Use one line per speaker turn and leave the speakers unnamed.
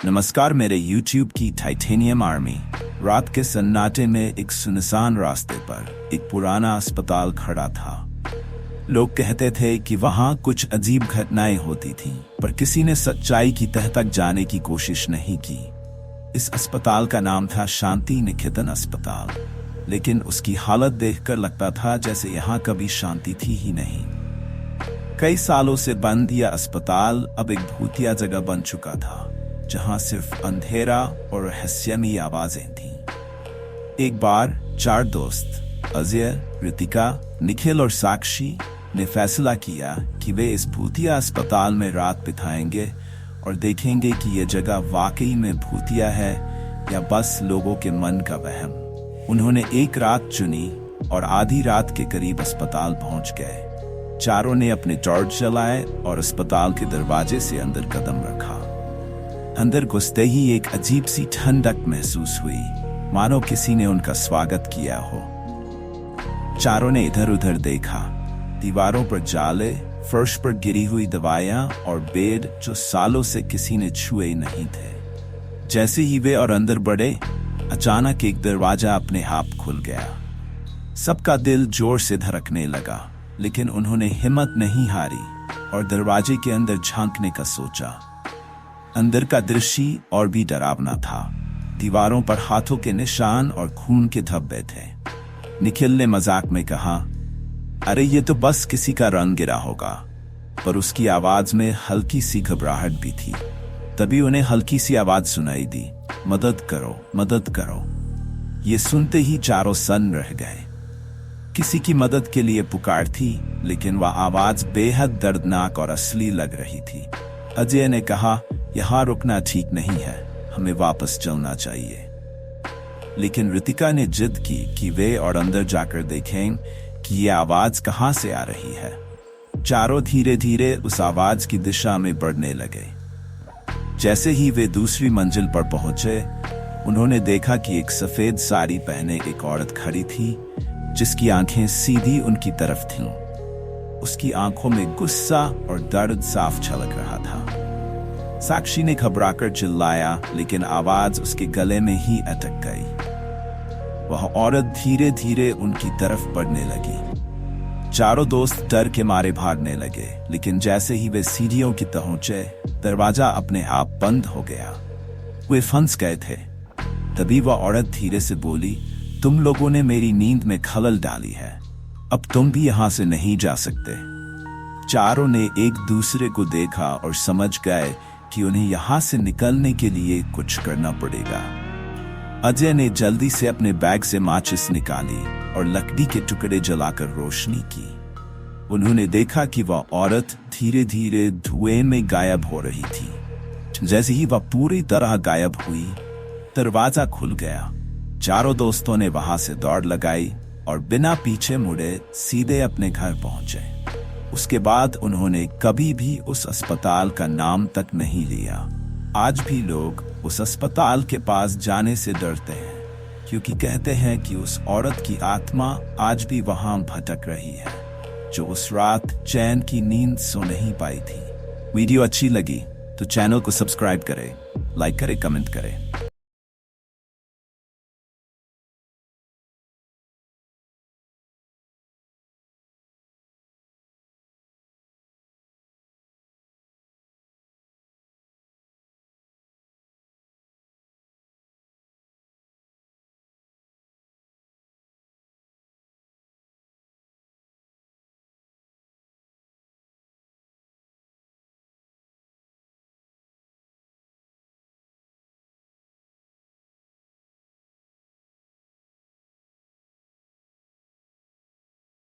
नमस्कार मेरे YouTube की टाइटेनियम आर्मी। रात के सन्नाटे में एक सुनसान रास्ते पर एक पुराना अस्पताल खड़ा था। लोग कहते थे कि वहां कुछ अजीब घटनाएं होती थीं, पर किसी ने सच्चाई की तह तक जाने की कोशिश नहीं की। इस अस्पताल का नाम था शांति निकेतन अस्पताल, लेकिन उसकी हालत देखकर लगता था जैसे यहाँ कभी शांति थी ही नहीं। कई सालों से बंद यह अस्पताल अब एक भूतिया जगह बन चुका था, जहां सिर्फ अंधेरा और रहस्यमयी आवाजें थीं। एक बार 4 दोस्त अजय, रितिका, निखिल और साक्षी ने फैसला किया कि वे इस भूतिया अस्पताल में रात बिताएंगे और देखेंगे कि यह जगह वाकई में भूतिया है या बस लोगों के मन का वहम। उन्होंने एक रात चुनी और आधी रात के करीब अस्पताल पहुंच गए। चारों ने अपने टॉर्च जलाए और अस्पताल के दरवाजे से अंदर कदम रखा। अंदर घुसते ही एक अजीब सी ठंडक महसूस हुई, मानो किसी ने उनका स्वागत किया हो। चारों ने इधर उधर देखा। दीवारों पर जाले, फर्श पर गिरी हुई दवाइयां और बेड जो सालों से किसी ने छुए नहीं थे। जैसे ही वे और अंदर बढ़े, अचानक एक दरवाजा अपने आप खुल गया। सबका दिल जोर से धड़कने लगा, लेकिन उन्होंने हिम्मत नहीं हारी और दरवाजे के अंदर झांकने का सोचा। अंदर का दृश्य और भी डरावना था। दीवारों पर हाथों के निशान और खून के धब्बे थे। निखिल ने मजाक में कहा, अरे ये तो बस किसी का रंग गिरा होगा, पर उसकी आवाज में हल्की सी घबराहट भी थी। तभी उन्हें हल्की सी आवाज सुनाई दी, मदद करो, मदद करो। ये सुनते ही चारों सन्न रह गए। किसी की मदद के लिए पुकार थी, लेकिन वह आवाज बेहद दर्दनाक और असली लग रही थी। अजय ने कहा, यहाँ रुकना ठीक नहीं है, हमें वापस चलना चाहिए। लेकिन रितिका ने जिद की कि वे और अंदर जाकर देखें कि ये आवाज कहाँ से आ रही है। चारों धीरे धीरे उस आवाज की दिशा में बढ़ने लगे। जैसे ही वे दूसरी मंजिल पर पहुंचे, उन्होंने देखा कि एक सफेद साड़ी पहने एक औरत खड़ी थी, जिसकी आंखें सीधी उनकी तरफ थीं। उसकी आंखों में गुस्सा और दर्द साफ झलक रहा था। साक्षी ने घबराकर चिल्लाया, लेकिन आवाज उसके गले में ही अटक गई। वह औरत धीरे धीरे उनकी तरफ बढ़ने लगी। चारों दोस्त डर के मारे भागने लगे, लेकिन जैसे ही वे सीढ़ियों की तरफ पहुंचे, दरवाजा अपने आप बंद हो गया। वे फंस गए थे। तभी वह औरत धीरे से बोली, तुम लोगों ने मेरी नींद में खलल डाली है, अब तुम भी यहां से नहीं जा सकते। चारों ने एक दूसरे को देखा और समझ गए कि उन्हें यहां से निकलने के लिए कुछ करना पड़ेगा। अजय ने जल्दी से अपने बैग से माचिस निकाली और लकड़ी के टुकड़े जलाकर रोशनी की। उन्होंने देखा कि वह औरत धीरे धीरे धुएं में गायब हो रही थी। जैसे ही वह पूरी तरह गायब हुई, दरवाजा खुल गया। चारों दोस्तों ने वहां से दौड़ लगाई और बिना पीछे मुड़े सीधे अपने घर पहुंचे। उसके बाद उन्होंने कभी भी उस अस्पताल का नाम तक नहीं लिया। आज भी लोग उस अस्पताल के पास जाने से डरते हैं, क्योंकि कहते हैं कि उस औरत की आत्मा आज भी वहां भटक रही है, जो उस रात चैन की नींद सो नहीं पाई थी। वीडियो अच्छी लगी तो चैनल को सब्सक्राइब करें, लाइक करें, कमेंट करें।